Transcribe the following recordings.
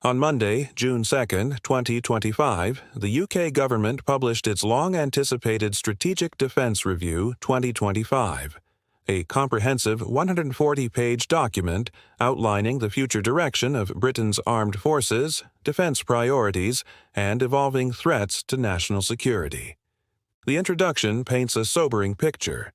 On Monday, June 2, 2025, the UK government published its long-anticipated Strategic Defence Review 2025, a comprehensive 140-page document outlining the future direction of Britain's armed forces, defence priorities, and evolving threats to national security. The introduction paints a sobering picture.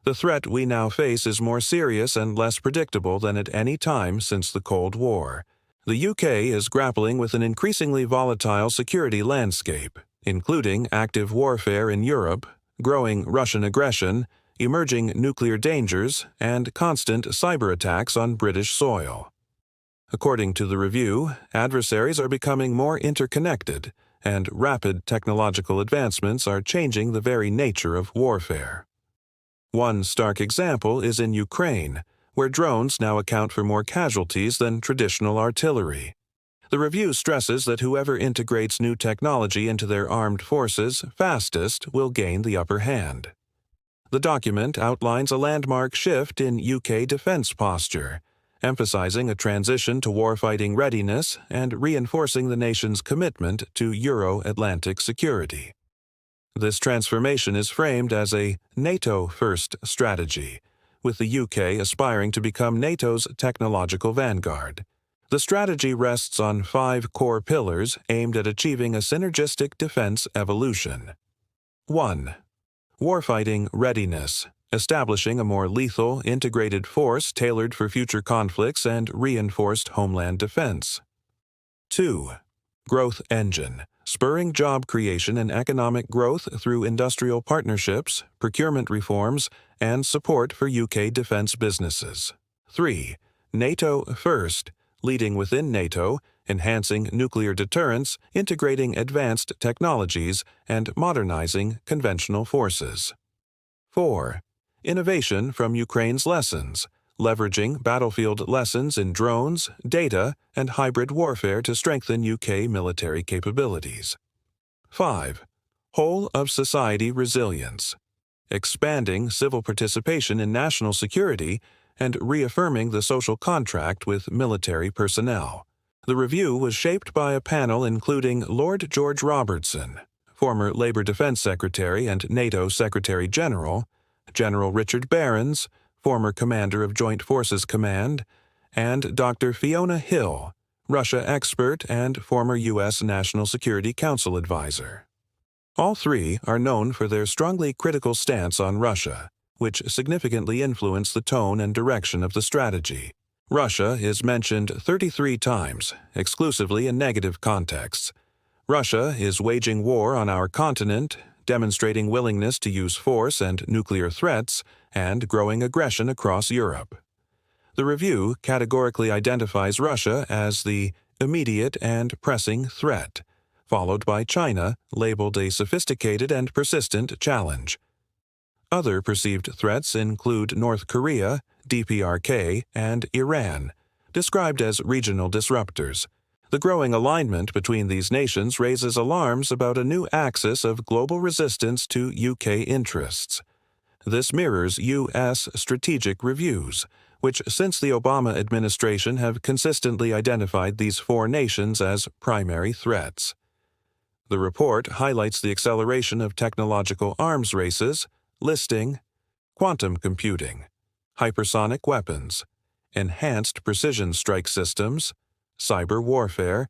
The threat we now face is more serious and less predictable than at any time since the Cold War. The UK is grappling with an increasingly volatile security landscape, including active warfare in Europe, growing Russian aggression, emerging nuclear dangers, and constant cyber attacks on British soil. According to the review, adversaries are becoming more interconnected, and rapid technological advancements are changing the very nature of warfare. One stark example is in Ukraine, where drones now account for more casualties than traditional artillery. The review stresses that whoever integrates new technology into their armed forces fastest will gain the upper hand. The document outlines a landmark shift in UK defense posture, emphasizing a transition to warfighting readiness and reinforcing the nation's commitment to Euro-Atlantic security. This transformation is framed as a NATO-first strategy, with the UK aspiring to become NATO's technological vanguard. The strategy rests on 5 core pillars aimed at achieving a synergistic defense evolution. 1. Warfighting readiness, establishing a more lethal, integrated force tailored for future conflicts and reinforced homeland defense. 2. Growth engine, spurring job creation and economic growth through industrial partnerships, procurement reforms, and support for UK defense businesses. 3. NATO first, leading within NATO, enhancing nuclear deterrence, integrating advanced technologies, and modernizing conventional forces. 4. Innovation from Ukraine's lessons, leveraging battlefield lessons in drones, data, and hybrid warfare to strengthen UK military capabilities. 5. Whole-of-society resilience, expanding civil participation in national security and reaffirming the social contract with military personnel. The review was shaped by a panel including Lord George Robertson, former Labour Defence Secretary and NATO Secretary-General, General Richard Behrens, former commander of Joint Forces Command, and Dr. Fiona Hill, Russia expert and former U.S. National Security Council advisor. All 3 are known for their strongly critical stance on Russia, which significantly influenced the tone and direction of the strategy. Russia is mentioned 33 times, exclusively in negative contexts. Russia is waging war on our continent, demonstrating willingness to use force and nuclear threats, and growing aggression across Europe. The review categorically identifies Russia as the immediate and pressing threat, followed by China, labeled a sophisticated and persistent challenge. Other perceived threats include North Korea, DPRK, and Iran, described as regional disruptors. The growing alignment between these nations raises alarms about a new axis of global resistance to UK interests. This mirrors U.S. strategic reviews, which since the Obama administration have consistently identified these 4 nations as primary threats. The report highlights the acceleration of technological arms races, listing quantum computing, hypersonic weapons, enhanced precision strike systems, cyber warfare,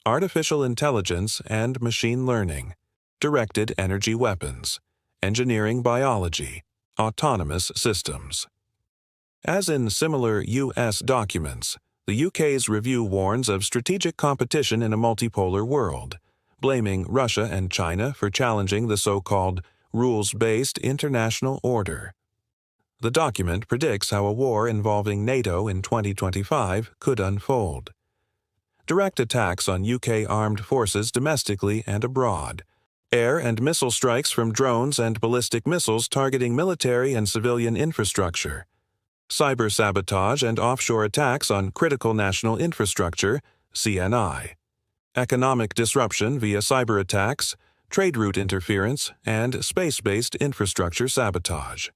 artificial intelligence and machine learning, directed energy weapons, engineering biology, autonomous systems. As in similar U.S. documents, the UK's review warns of strategic competition in a multipolar world, blaming Russia and China for challenging the so-called rules-based international order. The document predicts how a war involving NATO in 2025 could unfold. Direct attacks on UK armed forces domestically and abroad, air and missile strikes from drones and ballistic missiles targeting military and civilian infrastructure, cyber sabotage and offshore attacks on critical national infrastructure, CNI, economic disruption via cyber attacks, trade route interference, and space-based infrastructure sabotage.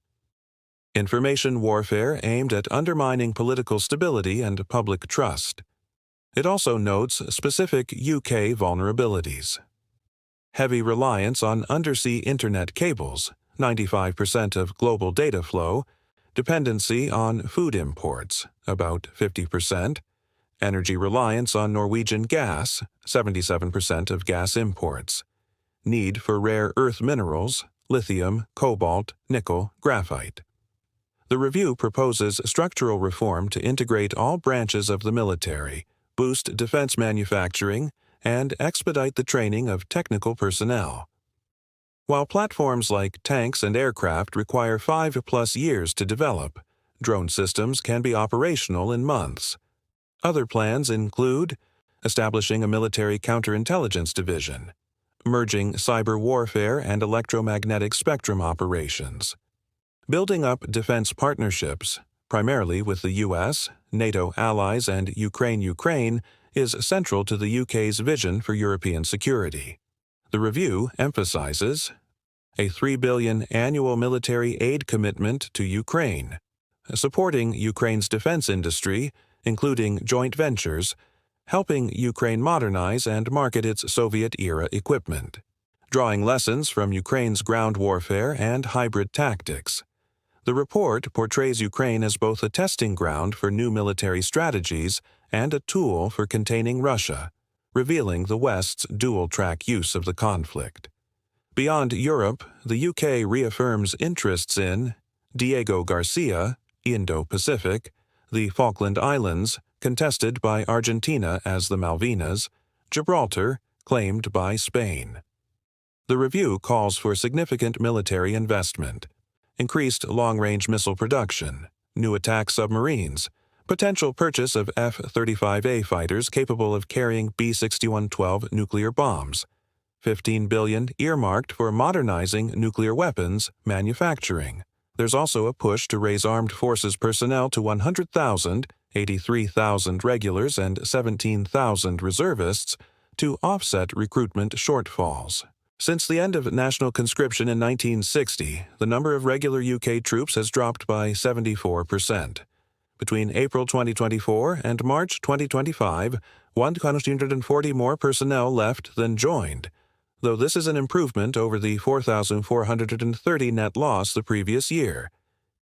Information warfare aimed at undermining political stability and public trust. It also notes specific UK vulnerabilities. Heavy reliance on undersea internet cables, 95% of global data flow, dependency on food imports, about 50%, energy reliance on Norwegian gas, 77% of gas imports, need for rare earth minerals, lithium, cobalt, nickel, graphite. The review proposes structural reform to integrate all branches of the military, boost defense manufacturing, and expedite the training of technical personnel. While platforms like tanks and aircraft require 5+ years to develop, drone systems can be operational in months. Other plans include establishing a military counterintelligence division, merging cyber warfare and electromagnetic spectrum operations, building up defense partnerships, primarily with the U.S., NATO allies, and Ukraine is central to the UK's vision for European security. The review emphasizes a $3 billion annual military aid commitment to Ukraine, supporting Ukraine's defense industry, including joint ventures, helping Ukraine modernize and market its Soviet-era equipment, drawing lessons from Ukraine's ground warfare and hybrid tactics. The report portrays Ukraine as both a testing ground for new military strategies and a tool for containing Russia, revealing the West's dual-track use of the conflict. Beyond Europe, the UK reaffirms interests in Diego Garcia, Indo-Pacific, the Falkland Islands, contested by Argentina as the Malvinas, Gibraltar, claimed by Spain. The review calls for significant military investment, increased long-range missile production, new attack submarines, potential purchase of F-35A fighters capable of carrying B-6112 nuclear bombs, $15 billion earmarked for modernizing nuclear weapons manufacturing. There's also a push to raise armed forces personnel to 100,000, 83,000 regulars, and 17,000 reservists to offset recruitment shortfalls. Since the end of national conscription in 1960, the number of regular UK troops has dropped by 74%. Between April 2024 and March 2025, 140 more personnel left than joined, though this is an improvement over the 4,430 net loss the previous year.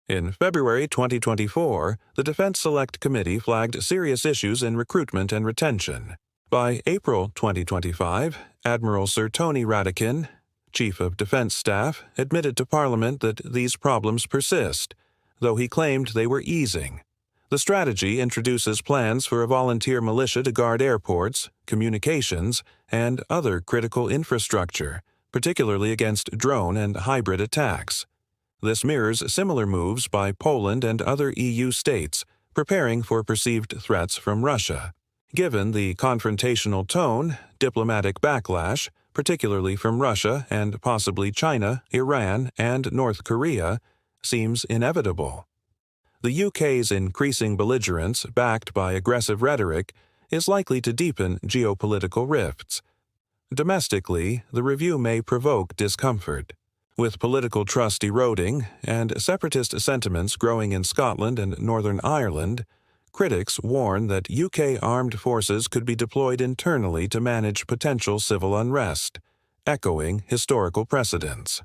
In February 2024, the Defense Select Committee flagged serious issues in recruitment and retention. By April 2025, Admiral Sir Tony Radakin, Chief of Defense Staff, admitted to Parliament that these problems persist, though he claimed they were easing. The strategy introduces plans for a volunteer militia to guard airports, communications, and other critical infrastructure, particularly against drone and hybrid attacks. This mirrors similar moves by Poland and other EU states, preparing for perceived threats from Russia. Given the confrontational tone, diplomatic backlash, particularly from Russia and possibly China, Iran, and North Korea, seems inevitable. The UK's increasing belligerence, backed by aggressive rhetoric, is likely to deepen geopolitical rifts. Domestically, the review may provoke discomfort. With political trust eroding and separatist sentiments growing in Scotland and Northern Ireland, critics warn that UK armed forces could be deployed internally to manage potential civil unrest, echoing historical precedents.